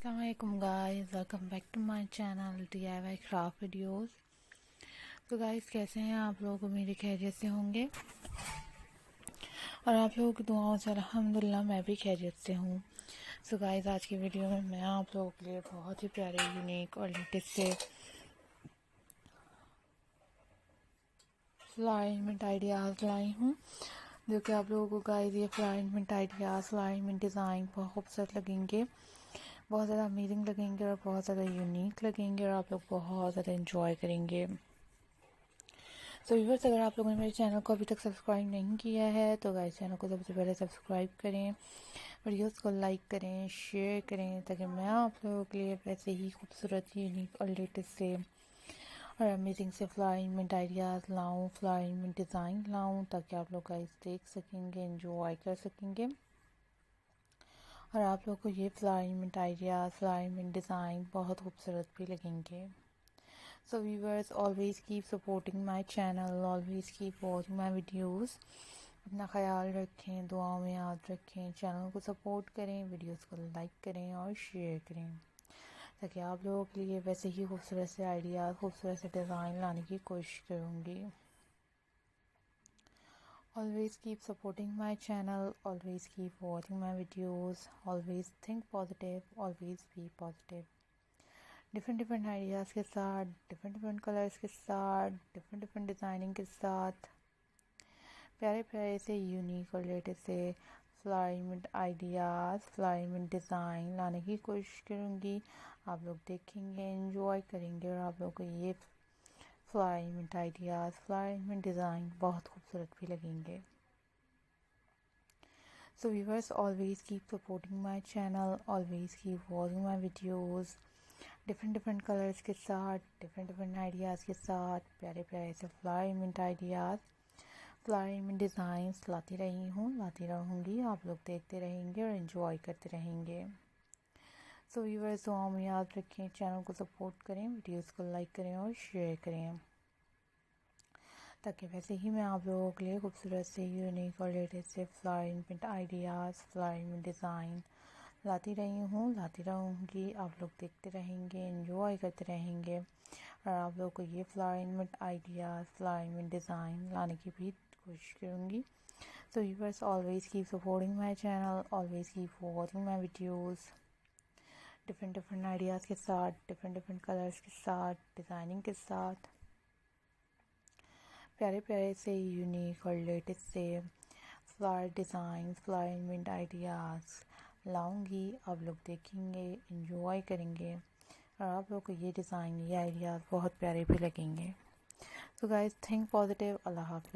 السلام علیکم guys, welcome back to my channel DIY craft videos. تو گائز کیسے ہیں آپ لوگ؟ میری خیریت سے ہوں گے اور آپ لوگوں کی دعاؤں سے الحمدللہ میں بھی خیریت سے ہوں۔ سو گائز آج کی ویڈیو میں میں آپ لوگوں کے لیے بہت ہی پیارے، یونیک اور لیٹسٹ سے فلائنمنٹ آئیڈیاز لائی ہوں، جو کہ آپ لوگوں کو گائز یہ فلائنمنٹ آئیڈیاز، فلائنمنٹ ڈیزائن بہت خوبصورت لگیں گے، بہت زیادہ امیزنگ لگیں گے اور بہت زیادہ یونیک لگیں گے اور آپ لوگ بہت زیادہ انجوائے کریں گے۔ سو ویورز، اگر آپ لوگوں نے میرے چینل کو ابھی تک سبسکرائب نہیں کیا ہے تو گائز چینل کو سب سے پہلے سبسکرائب کریں، ویڈیوز کو لائک کریں، شیئر کریں، تاکہ میں آپ لوگوں کے لیے ویسے ہی خوبصورت، یونیک اور لیٹسٹ سے اور امیزنگ سے فلائنمنٹ آئیڈیاز لاؤں، فلائنمنٹ ڈیزائن لاؤں، تاکہ آپ لوگ گائز دیکھ سکیں گے، انجوائے کر سکیں گے اور آپ لوگوں کو یہ فلائنمنٹ آئیڈیاز، فلائنمنٹ ڈیزائن بہت خوبصورت بھی لگیں گے۔ So viewers, always keep supporting my channel, always keep watching my videos. اپنا خیال رکھیں، دعاؤں میں یاد رکھیں، چینل کو سپورٹ کریں، ویڈیوز کو لائک کریں اور شیئر کریں، تاکہ آپ لوگوں کے لیے ویسے ہی خوبصورت سے آئیڈیاز، خوبصورت سے ڈیزائن لانے کی کوشش کروں گی۔ Always keep supporting my channel, always keep watching my videos, always think positive, always be positive. Different ideas کے ساتھ، ڈفرینٹ کلرز کے ساتھ، ڈفرینٹ ڈیزائننگ کے ساتھ پیارے پیارے سے یونیک اور لیٹسٹ سے فلائنمنٹ آئیڈیاز، فلائنمنٹ ڈیزائن لانے کی کوشش کروں گی۔ آپ لوگ دیکھیں گے، انجوائے کریں گے اور آپ لوگوں کو یہ فلائنمنٹ آئیڈیاز، فلائنمنٹ ڈیزائن بہت خوبصورت بھی لگیں گے۔ So viewers, always keep supporting my channel, always keep watching my videos, different colours کے ساتھ، ڈفرینٹ آئیڈیاز کے ساتھ پیارے پیارے سے فلائنمنٹ آئیڈیاز، فلائنمنٹ ڈیزائنس لاتی رہی ہوں، لاتی رہوں گی، آپ لوگ دیکھتے رہیں گے اور انجوائے کرتے رہیں گے۔ سو ویورز، دعاؤں میں یاد رکھیں، چینل کو سپورٹ کریں، ویڈیوز کو لائک کریں اور شیئر کریں، تاکہ ویسے ہی میں آپ لوگوں کے لیے خوبصورت سے، یونیک اور لیٹسٹ سے فلائنمنٹ آئیڈیاز، فلائنمنٹ ڈیزائن لاتی رہی ہوں، لاتی رہوں گی، آپ لوگ دیکھتے رہیں گے، انجوائے کرتے رہیں گے اور آپ لوگوں کو یہ فلائنمنٹ آئیڈیاز، فلائنمنٹ ڈیزائن لانے کی بھی کوشش کروں گی۔ So viewers, always keep supporting my channel, always keep watching my videos, different ideas کے ساتھ، ڈفرینٹ کلرز کے ساتھ، ڈیزائننگ کے ساتھ پیارے پیارے سے یونیک اور لیٹسٹ سے فلاور ڈیزائن، فلائنمنٹ آئیڈیاز لاؤں گی، آپ لوگ دیکھیں گے، انجوائے کریں گے اور آپ لوگ کو یہ ڈیزائن، یہ آئیڈیاز بہت پیارے بھی لگیں گے۔ تو گائز، تھنک پازیٹیو۔ اللہ حافظ۔